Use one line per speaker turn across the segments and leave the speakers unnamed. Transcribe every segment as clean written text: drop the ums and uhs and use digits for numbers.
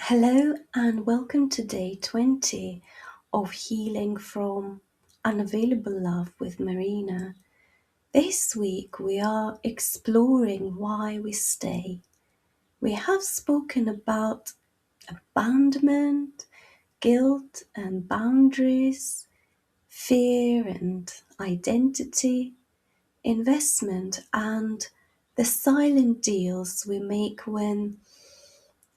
Hello and welcome to day 20 of Healing from Unavailable Love with Marina. This week we are exploring why we stay. We have spoken about abandonment, guilt and boundaries, fear and identity, investment, and the silent deals we make when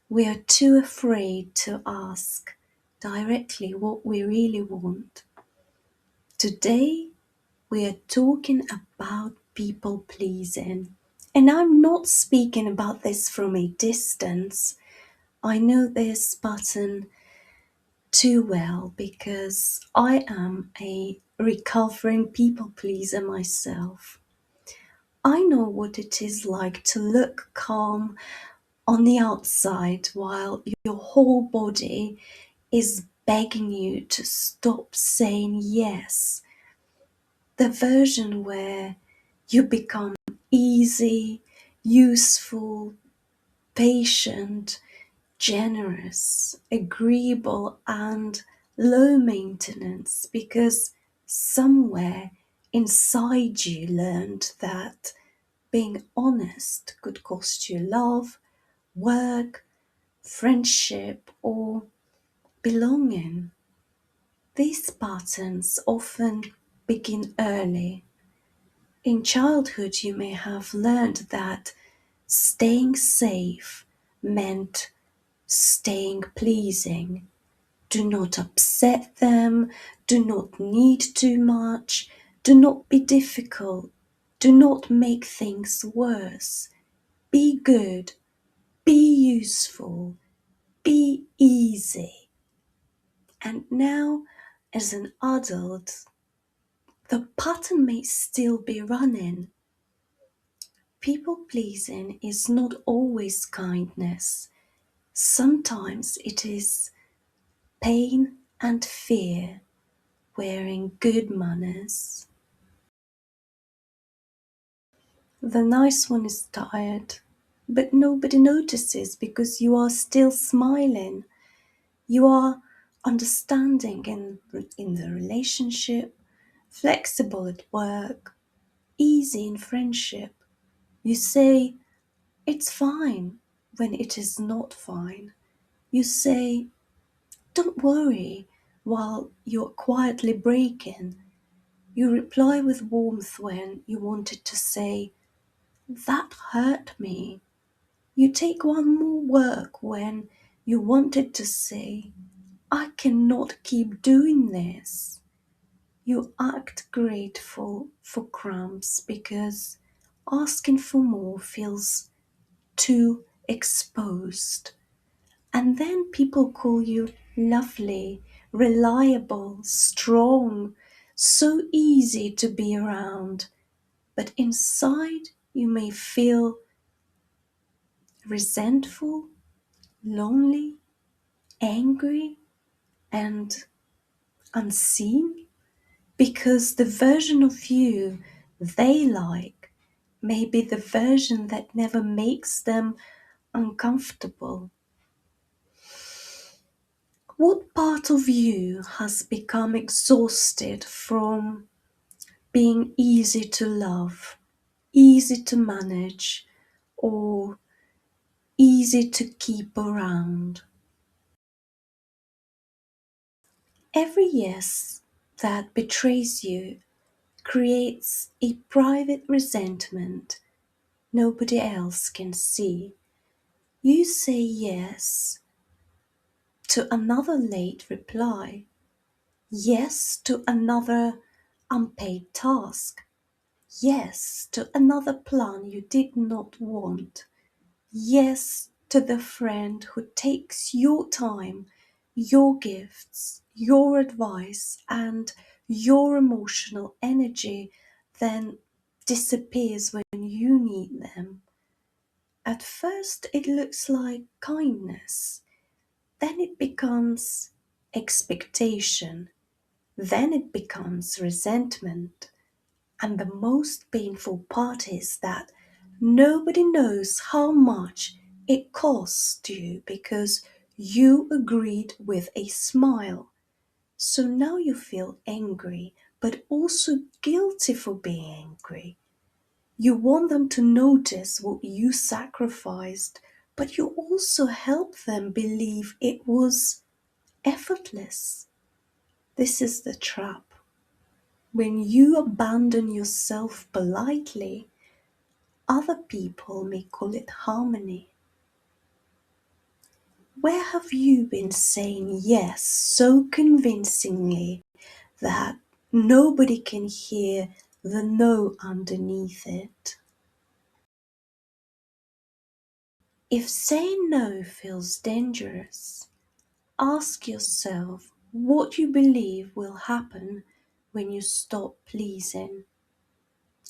we are too afraid to ask directly what we really want. Today, we are talking about people pleasing. And I'm not speaking about this from a distance. I know this pattern too well because I am a recovering people pleaser myself. I know what it is like to look calm on the outside while your whole body is begging you to stop saying yes. The version where you become easy, useful, patient, generous, agreeable, and low maintenance because somewhere inside you learned that being honest could cost you love, work, friendship, or belonging. These patterns often begin early. In childhood, you may have learned that staying safe meant staying pleasing. Do not upset them, do not need too much, do not be difficult, do not make things worse. Be good, be useful, be easy. And now, as an adult, the pattern may still be running. People pleasing is not always kindness. Sometimes it is pain and fear wearing good manners. The nice one is tired, but nobody notices because you are still smiling. You are understanding in the relationship, flexible at work, easy in friendship. You say, "It's fine," when it is not fine. You say, "Don't worry," while you're quietly breaking. You reply with warmth when you wanted to say, "That hurt me." You take one more work when you wanted to say, "I cannot keep doing this." You act grateful for crumbs because asking for more feels too exposed. And then people call you lovely, reliable, strong, so easy to be around. But inside, you may feel resentful, lonely, angry, and unseen because the version of you they like may be the version that never makes them uncomfortable. What part of you has become exhausted from being easy to love, easy to manage, or easy to keep around? Every yes that betrays you creates a private resentment nobody else can see. You say yes to another late reply, yes to another unpaid task, yes to another plan you did not want, yes to the friend who takes your time, your gifts, your advice, and your emotional energy, then disappears when you need them. At first, it looks like kindness, then it becomes expectation, then it becomes resentment. And the most painful part is that nobody knows how much it costs you because You agreed with a smile. So now you feel angry, but also guilty for being angry. You want them to notice what you sacrificed, but you also help them believe it was effortless. This is the trap. When you abandon yourself politely, other people may call it harmony. Where have you been saying yes so convincingly that nobody can hear the no underneath it? If saying no feels dangerous, ask yourself what you believe will happen when you stop pleasing.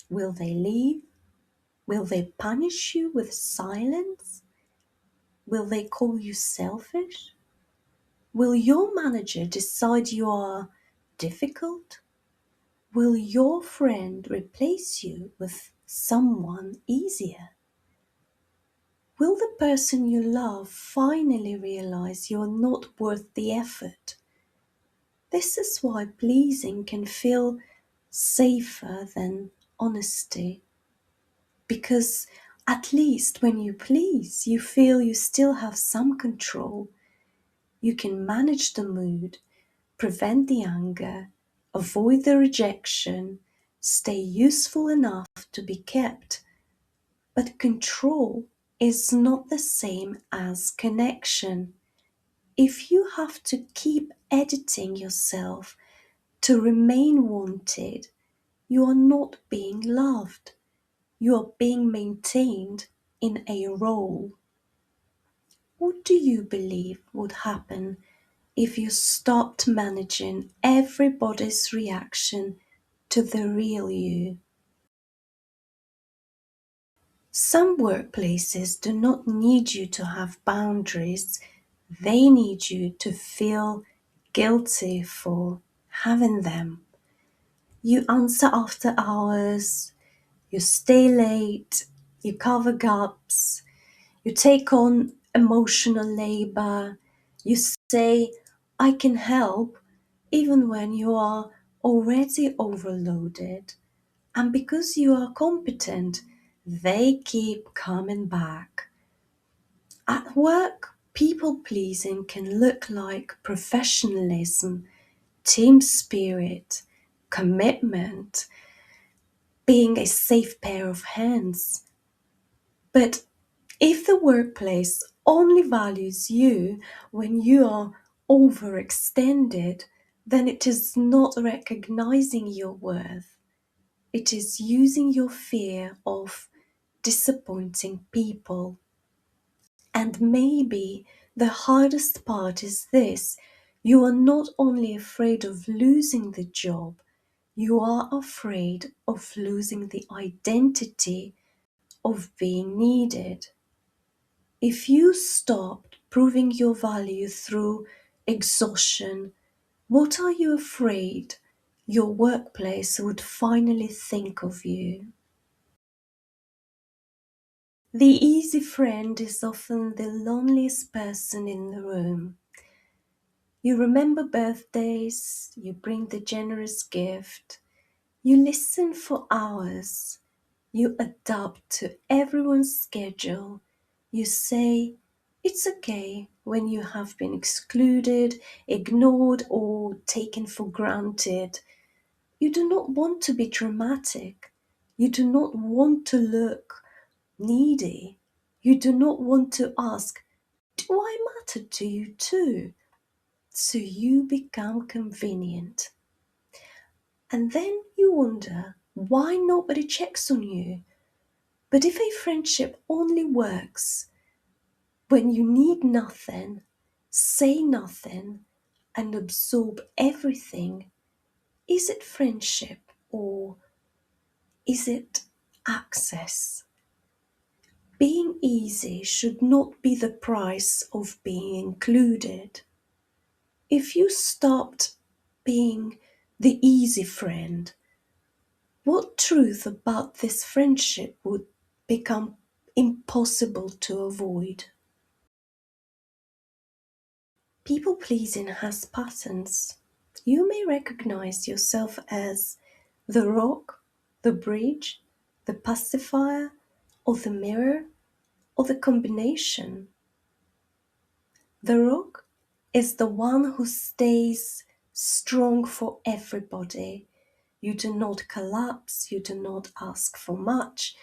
Will they leave? Will they punish you with silence? Will they call you selfish? Will your manager decide you are difficult? Will your friend replace you with someone easier? Will the person you love finally realize you're not worth the effort? This is why pleasing can feel safer than honesty. Because at least when you please, you feel you still have some control. You can manage the mood, prevent the anger, avoid the rejection, stay useful enough to be kept. But control is not the same as connection. If you have to keep editing yourself to remain wanted, you are not being loved. You are being maintained in a role. What do you believe would happen if you stopped managing everybody's reaction to the real you? Some workplaces do not need you to have boundaries, they need you to feel guilty for having them. You answer after hours, you stay late, you cover gaps, you take on emotional labor, you say, I can help, even when you are already overloaded. And because you are competent, they keep coming back. At work, people pleasing can look like professionalism, team spirit, commitment, being a safe pair of hands. But if the workplace only values you when you are overextended, then it is not recognizing your worth. It is using your fear of disappointing people. And maybe the hardest part is this: you are not only afraid of losing the job, you are afraid of losing the identity of being needed. If you stopped proving your value through exhaustion, what are you afraid your workplace would finally think of you? The easy friend is often the loneliest person in the room. You remember birthdays, you bring the generous gift, you listen for hours, you adapt to everyone's schedule, you say it's okay when you have been excluded, ignored, or taken for granted. You do not want to be dramatic. You do not want to look needy. You do not want to ask, do I matter to you too? So you become convenient. And then you wonder why nobody checks on you. But if a friendship only works when you need nothing, say nothing, and absorb everything, is it friendship or is it access? Being easy should not be the price of being included. If you stopped being the easy friend, what truth about this friendship would become impossible to avoid? People pleasing has patterns. You may recognize yourself as the rock, the bridge, the pacifier, or the mirror, or the combination. The rock is the one who stays strong for everybody. You do not collapse, you do not ask for much.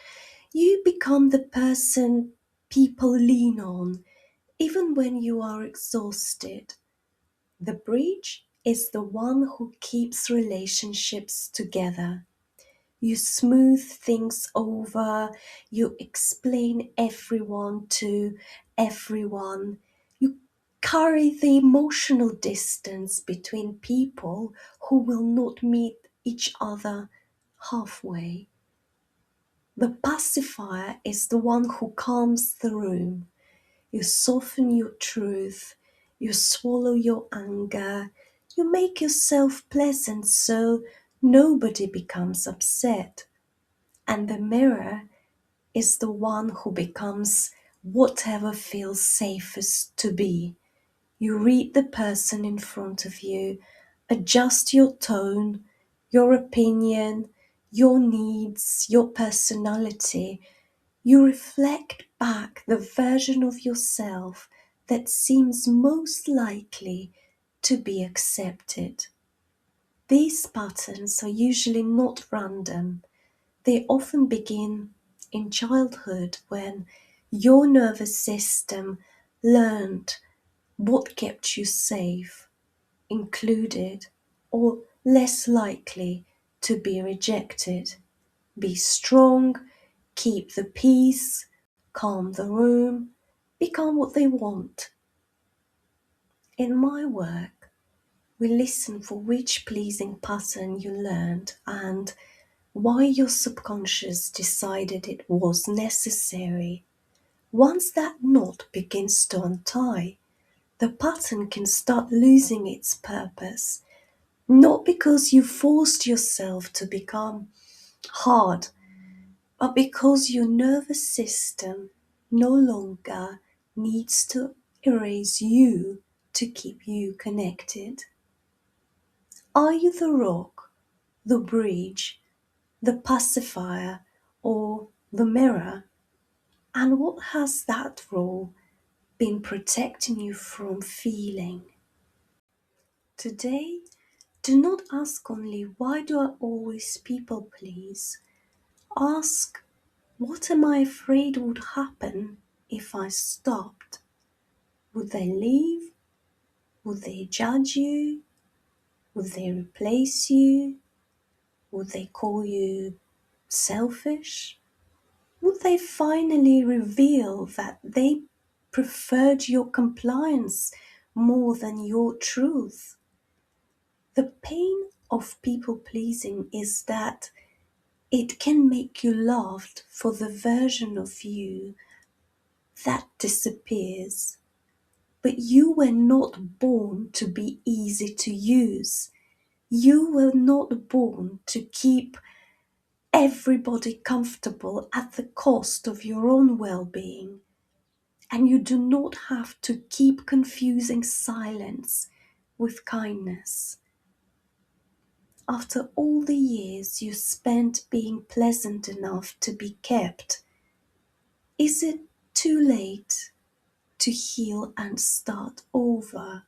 You become the person people lean on, even when you are exhausted. The bridge is the one who keeps relationships together. You smooth things over, you explain everyone to everyone, you carry the emotional distance between people who will not meet each other halfway. The pacifier is the one who calms the room. You soften your truth, you swallow your anger, you make yourself pleasant so nobody becomes upset. And the mirror is the one who becomes whatever feels safest to be. You read the person in front of you, adjust your tone, your opinion, your needs, your personality. You reflect back the version of yourself that seems most likely to be accepted. These patterns are usually not random. They often begin in childhood when your nervous system learned what kept you safe, included, or less likely to be rejected. Be strong, keep the peace, calm the room, become what they want. In my work, we listen for which pleasing pattern you learned and why your subconscious decided it was necessary. Once that knot begins to untie, the pattern can start losing its purpose, not because you forced yourself to become hard, but because your nervous system no longer needs to erase you to keep you connected. Are you the rock, the bridge, the pacifier, or the mirror? And what has that role been protecting you from feeling? Today, do not ask only why do I always people please. Ask what am I afraid would happen if I stopped? Would they leave? Would they judge you? Would they replace you? Would they call you selfish? Would they finally reveal that they preferred your compliance more than your truth? The pain of people pleasing is that it can make you laughed for the version of you that disappears. But you were not born to be easy to use. You were not born to keep everybody comfortable at the cost of your own well-being. And you do not have to keep confusing silence with kindness. After all the years you spent being pleasant enough to be kept, is it too late to heal and start over?